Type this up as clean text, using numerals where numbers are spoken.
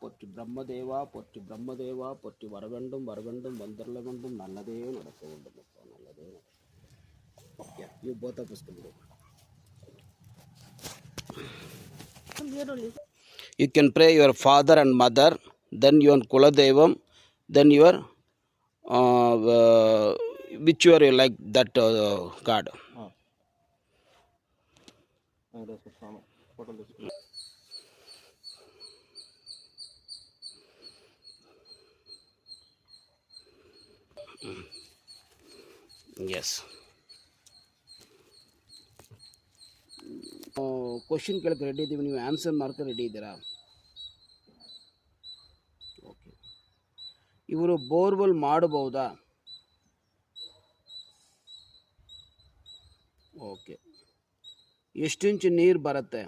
போற்றி பிரம்மதேவா போற்றி பிரம்மதேவா போற்றி வரவேண்டும் வரவேண்டும் வந்துள்ள வேண்டும் நல்லதே நடக்க வேண்டும் நல்லதே நடக்கும். You both of us can do. You can pray your father and mother, then your Kuladevam, then your which you are like that God. Yes. Question ಕೇಳಕ್ಕೆ ರೆಡಿ ಇದ್ದೀವಿ, ನೀವು ಆನ್ಸರ್ ಮಾಡ್ಕೊಂಡು ರೆಡಿ ಇದ್ದೀರಾ? ಓಕೆ. ಇವರು ಬೋರ್ವೆಲ್ ಮಾಡಬಹುದಾ? Okay. ಎಷ್ಟು ಇಂಚು ನೀರು ಬರುತ್ತೆ?